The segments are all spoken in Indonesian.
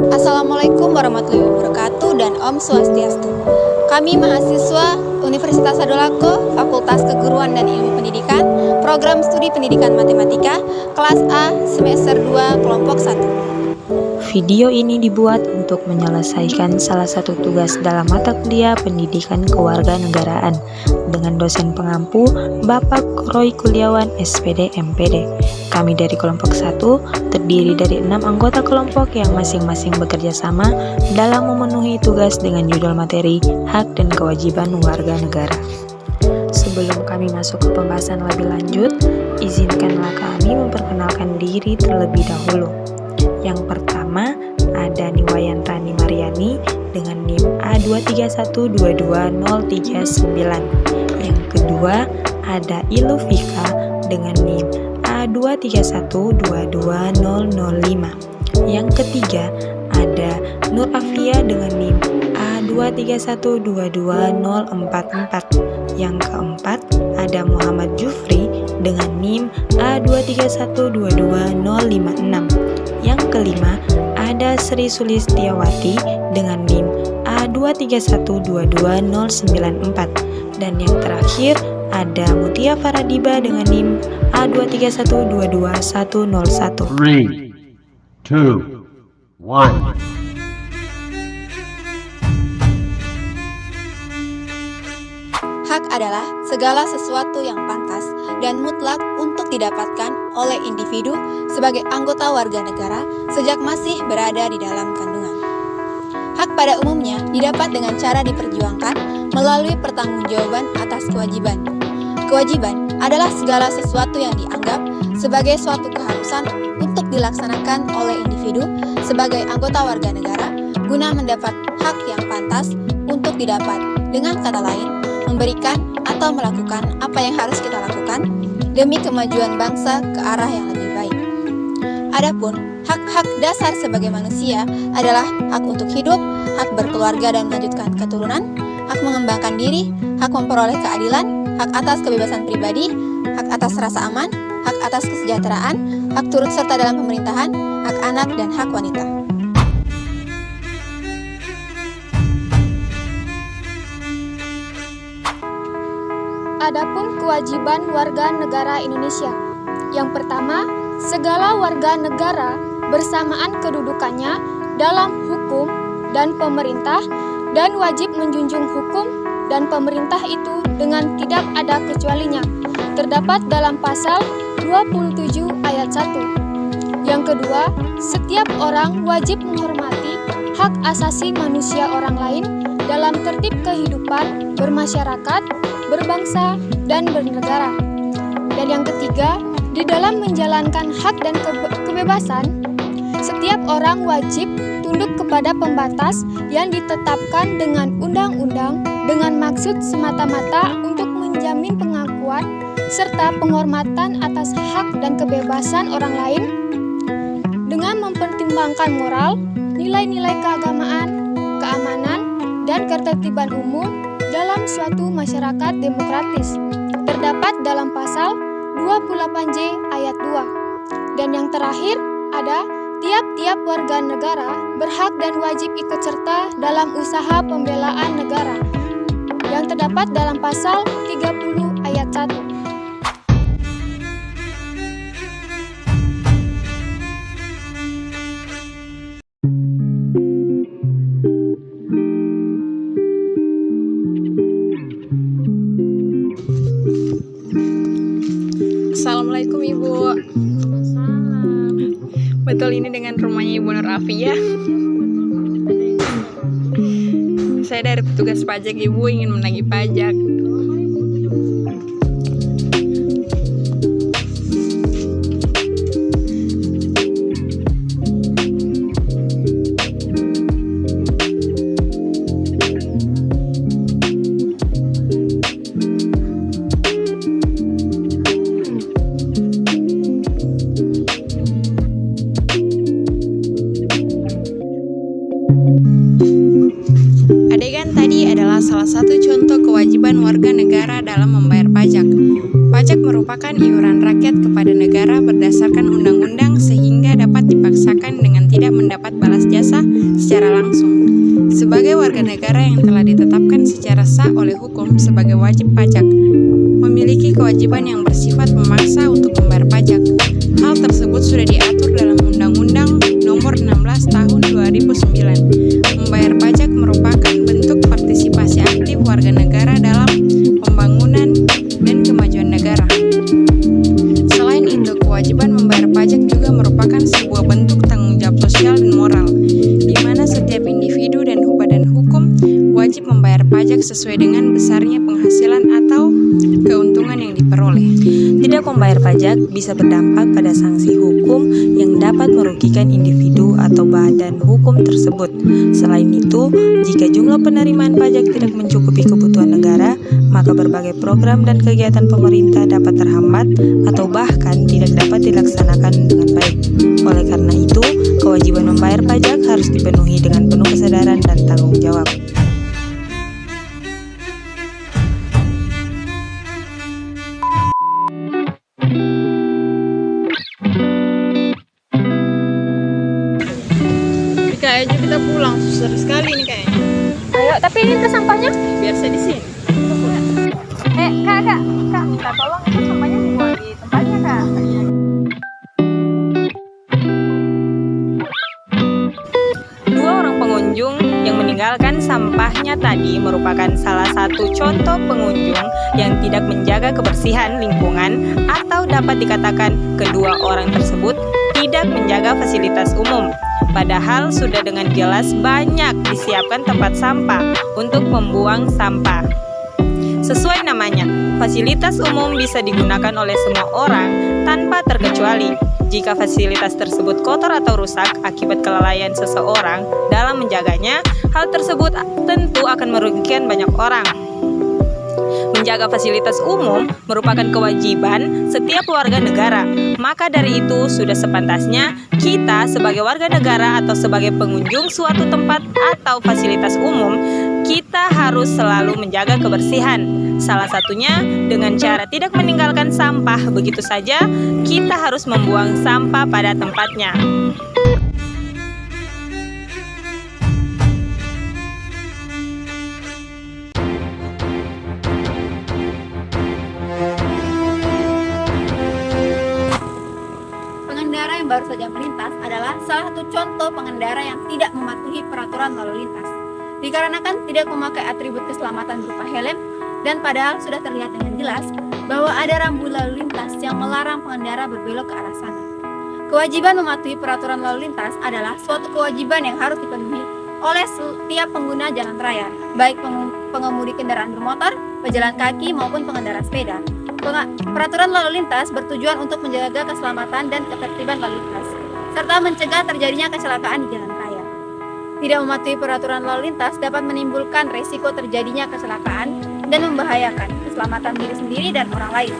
Assalamualaikum warahmatullahi wabarakatuh dan Om Swastiastu. Kami mahasiswa Universitas Sadolako, Fakultas Keguruan dan Ilmu Pendidikan, Program Studi Pendidikan Matematika, kelas A, semester 2, kelompok 1. Video ini dibuat untuk menyelesaikan salah satu tugas dalam mata kuliah Pendidikan Kewarganegaraan dengan dosen pengampu Bapak Roy Kuliawan SPD MPD. Kami dari kelompok 1 terdiri dari 6 anggota kelompok yang masing-masing bekerja sama dalam memenuhi tugas dengan judul materi Hak dan Kewajiban Warga Negara. Sebelum kami masuk ke pembahasan lebih lanjut, izinkanlah kami memperkenalkan diri terlebih dahulu. Yang pertama ada Niwayantani Mariani dengan NIM A23122039. Yang kedua ada Ilufika dengan NIM A23122005. Yang ketiga ada Nur Afia dengan NIM A23122044. Yang keempat ada Muhammad Jufri dengan NIM A23122056. Yang kelima ada Sri Sulistiawati dengan NIM A23122094. Dan yang terakhir ada Mutia Faradiba dengan NIM A23122101. 3, 2, 1. Hak adalah segala sesuatu yang pantas dan mutlak untuk didapatkan oleh individu sebagai anggota warga negara sejak masih berada di dalam kandungan. Hak pada umumnya didapat dengan cara diperjuangkan melalui pertanggungjawaban atas kewajiban. Kewajiban adalah segala sesuatu yang dianggap sebagai suatu keharusan untuk dilaksanakan oleh individu sebagai anggota warga negara guna mendapat hak yang pantas untuk didapat. Dengan kata lain, memberikan atau melakukan apa yang harus kita lakukan demi kemajuan bangsa ke arah yang lebih baik. Adapun hak-hak dasar sebagai manusia adalah hak untuk hidup, hak berkeluarga dan melanjutkan keturunan, hak mengembangkan diri, hak memperoleh keadilan, hak atas kebebasan pribadi, hak atas rasa aman, hak atas kesejahteraan, hak turut serta dalam pemerintahan, hak anak dan hak wanita. Adapun kewajiban warga negara Indonesia. Yang pertama, segala warga negara bersamaan kedudukannya dalam hukum dan pemerintah dan wajib menjunjung hukum dan pemerintah itu dengan tidak ada kecualinya. Terdapat dalam pasal 27 ayat 1. Yang kedua, setiap orang wajib menghormati hak asasi manusia orang lain dalam tertib kehidupan bermasyarakat, berbangsa, dan bernegara. Dan yang ketiga, di dalam menjalankan hak dan kebebasan, setiap orang wajib tunduk kepada pembatas yang ditetapkan dengan undang-undang dengan maksud semata-mata untuk menjamin pengakuan serta penghormatan atas hak dan kebebasan orang lain dengan mempertimbangkan moral, nilai-nilai keagamaan, keamanan, dan ketertiban umum dalam suatu masyarakat demokratis. Terdapat dalam pasal 28J ayat 2. Dan yang terakhir ada tiap-tiap warga negara berhak dan wajib ikut serta dalam usaha pembelaan negara yang terdapat dalam pasal 30 ayat 1. Assalamualaikum Ibu. Betul, ini dengan rumahnya Ibu Nur Afia. Saya dari petugas pajak, Ibu ingin menagih pajak. Adegan tadi adalah salah satu contoh kewajiban warga negara dalam membayar pajak. Pajak merupakan iuran rakyat kepada negara berdasarkan undang-undang sehingga dapat dipaksakan dengan tidak mendapat balas jasa secara langsung. Sebagai warga negara yang telah ditetapkan secara sah oleh hukum sebagai wajib pajak, memiliki kewajiban yang bersifat memaksa untuk membayar pajak. Hal tersebut sudah diatur dalam Undang-Undang Nomor 16 Tahun 2009. Membayar pajak merupakan bentuk partisipasi aktif warga negara dalam pembangunan dan kemajuan negara. Selain itu, kewajiban membayar pajak juga merupakan sebuah bentuk tanggung jawab sosial dan moral, di mana setiap individu dan badan hukum wajib membayar pajak sesuai dengan besarnya penghasilan atau keuntungan yang diperoleh. Tidak membayar pajak bisa berdampak pada sanksi hukum yang dapat merugikan individu atau badan hukum tersebut. Selain itu, jika jumlah penerimaan pajak tidak mencukupi kebutuhan negara, maka berbagai program dan kegiatan pemerintah dapat terhambat atau bahkan tidak dapat dilaksanakan dengan baik. Oleh karena itu, kewajiban membayar pajak harus dipenuhi dengan penuh kesadaran dan tanggung jawab. Kayaknya kita pulang, susah sekali ini kayaknya. Ayo, tapi ini ke sampahnya. Biar saya di sini. Kak, minta tolong itu sampahnya dibuang di tempatnya, Kak. Dua orang pengunjung yang meninggalkan sampahnya tadi merupakan salah satu contoh pengunjung yang tidak menjaga kebersihan lingkungan, atau dapat dikatakan kedua orang tersebut tidak menjaga fasilitas umum. Padahal sudah dengan jelas banyak disiapkan tempat sampah untuk membuang sampah. Sesuai namanya, fasilitas umum bisa digunakan oleh semua orang tanpa terkecuali. Jika fasilitas tersebut kotor atau rusak akibat kelalaian seseorang dalam menjaganya, hal tersebut tentu akan merugikan banyak orang. Menjaga fasilitas umum merupakan kewajiban setiap warga negara. Maka dari itu, sudah sepantasnya kita sebagai warga negara atau sebagai pengunjung suatu tempat atau fasilitas umum, kita harus selalu menjaga kebersihan. Salah satunya dengan cara tidak meninggalkan sampah begitu saja. Kita harus membuang sampah pada tempatnya. Pengendara yang baru saja melintas adalah salah satu contoh pengendara yang tidak mematuhi peraturan lalu lintas, dikarenakan tidak memakai atribut keselamatan berupa helm, dan padahal sudah terlihat dengan jelas bahwa ada rambu lalu lintas yang melarang pengendara berbelok ke arah sana. Kewajiban mematuhi peraturan lalu lintas adalah suatu kewajiban yang harus dipenuhi oleh setiap pengguna jalan raya, baik pengemudi kendaraan bermotor, pejalan kaki, maupun pengendara sepeda. Peraturan lalu lintas bertujuan untuk menjaga keselamatan dan ketertiban lalu lintas, serta mencegah terjadinya kecelakaan di jalan raya. Tidak mematuhi peraturan lalu lintas dapat menimbulkan resiko terjadinya kecelakaan dan membahayakan keselamatan diri sendiri dan orang lain.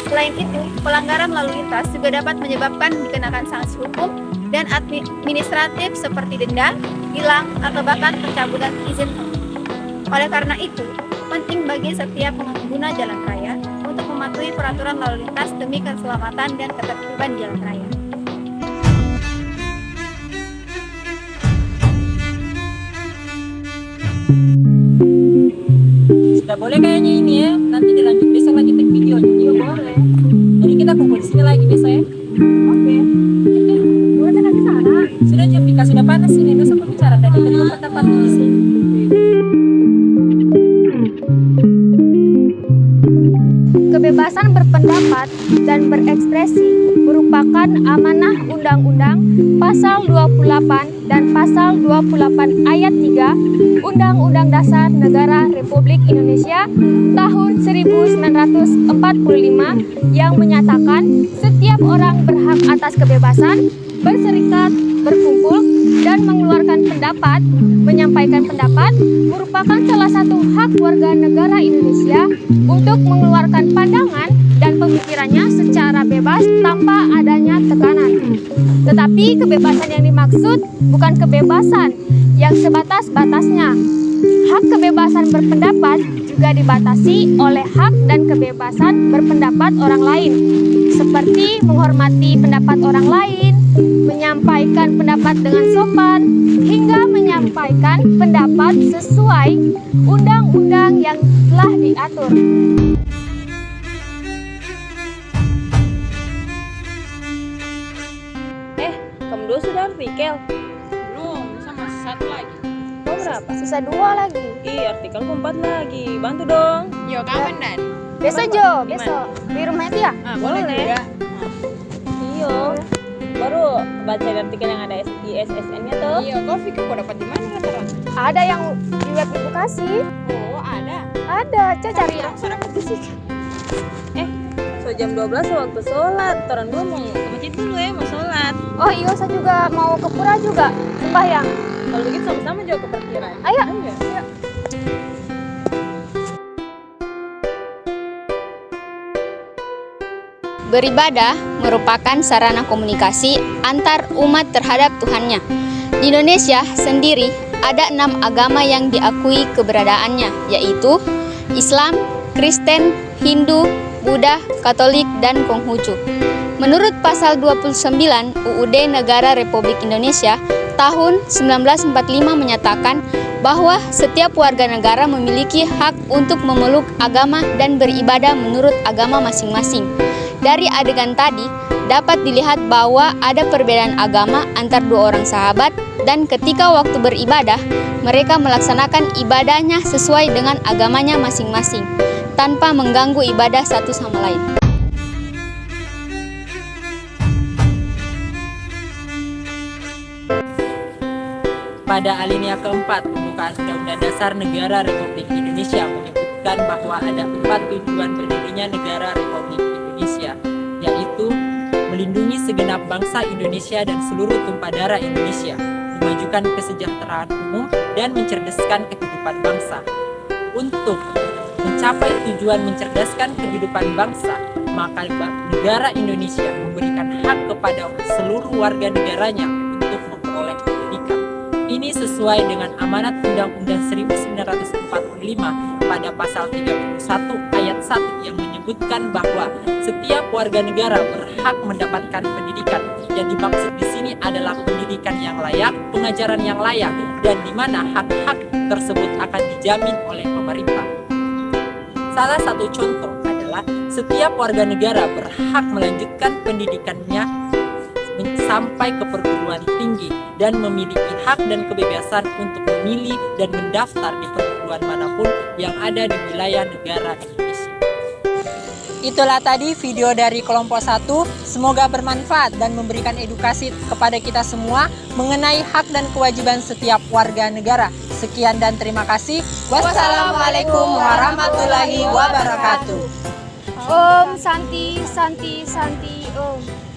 Selain itu, pelanggaran lalu lintas juga dapat menyebabkan dikenakan sanksi hukum dan administratif seperti denda, hilang, atau bahkan pencabutan izin pengemudi. Oleh karena itu, penting bagi setiap pengguna jalan raya untuk mematuhi peraturan lalu lintas demi keselamatan dan ketertiban jalan raya. Sudah boleh kayaknya ini ya, nanti dilanjut besok lagi take videonya juga boleh. Jadi kita kumpul di sini lagi besok ya. Oke. Boleh kan di sana? Sudah Jovika, sudah panas ini, besok aku bicara tadi tempat di sini. Kebebasan berpendapat dan berekspresi merupakan amanah Undang-Undang Pasal 28 dan Pasal 28 Ayat 3 Undang-Undang Dasar Negara Republik Indonesia tahun 1945 yang menyatakan setiap orang berhak atas kebebasan berserikat, berkumpul, dan mengeluarkan pendapat. Menyampaikan pendapat merupakan salah satu hak warga negara Indonesia untuk mengeluarkan pandangan dan pemikirannya secara bebas tanpa adanya tekanan. Tetapi kebebasan yang dimaksud bukan kebebasan yang sebatas-batasnya. Hak kebebasan berpendapat juga dibatasi oleh hak dan kebebasan berpendapat orang lain, seperti menghormati pendapat orang lain, menyampaikan pendapat dengan sopan, hingga menyampaikan pendapat sesuai undang-undang yang telah diatur. Kamu dua sudah artikel? Belum, sama satu lagi. Kamu berapa? Sisa 2 lagi. Ih, artikelku 4 lagi. Bantu dong. Yo, kapan Dan? Besok Jo, besok di rumah itu ya. Boleh juga. Iyo. Baru baca artikel yang ada ISSN-nya tuh. Iya, kau pikir kau dapat di mana rata-rata? Ada yang di web edukasi. Oh, ada. Ada, cari ya. Sudah dapat di situ. So jam 12 waktu sholat. Orang dua mau ke masjid dulu ya, mau sholat. Oh iya, saya juga mau ke pura juga sembahyang. Kalau begitu sama-sama juga ke parkiran. Ayo. Ayo. Beribadah merupakan sarana komunikasi antar umat terhadap Tuhannya. Di Indonesia sendiri ada 6 agama yang diakui keberadaannya, yaitu Islam, Kristen, Hindu, Buddha, Katolik, dan Konghucu. Menurut pasal 29 UUD Negara Republik Indonesia tahun 1945 menyatakan bahwa setiap warga negara memiliki hak untuk memeluk agama dan beribadah menurut agama masing-masing. Dari adegan tadi, dapat dilihat bahwa ada perbedaan agama antar 2 orang sahabat dan ketika waktu beribadah, mereka melaksanakan ibadahnya sesuai dengan agamanya masing-masing, tanpa mengganggu ibadah satu sama lain. Pada alinea keempat, pembukaan Undang-Undang Dasar Negara Republik Indonesia menyebutkan bahwa ada 4 tujuan berdirinya Negara Republik Indonesia, yaitu melindungi segenap bangsa Indonesia dan seluruh tumpah darah Indonesia, memajukan kesejahteraan umum, dan mencerdaskan kehidupan bangsa. Untuk mencapai tujuan mencerdaskan kehidupan bangsa, maka negara Indonesia memberikan hak kepada seluruh warga negaranya untuk memperoleh pendidikan. Ini sesuai dengan amanat Undang-Undang 1945 pada pasal 31 ayat 1 yang menyebutkan bahwa setiap warga negara berhak mendapatkan pendidikan. Yang dimaksud di sini adalah pendidikan yang layak, pengajaran yang layak, dan di mana hak-hak tersebut akan dijamin oleh pemerintah. Salah satu contoh adalah setiap warga negara berhak melanjutkan pendidikannya sampai ke perguruan tinggi dan memiliki hak dan kebebasan untuk memilih dan mendaftar di perguruan manapun yang ada di wilayah negara Indonesia. Itulah tadi video dari kelompok 1, semoga bermanfaat dan memberikan edukasi kepada kita semua mengenai hak dan kewajiban setiap warga negara. Sekian dan terima kasih. Wassalamualaikum warahmatullahi wabarakatuh. Om Santi Santi Santi Om.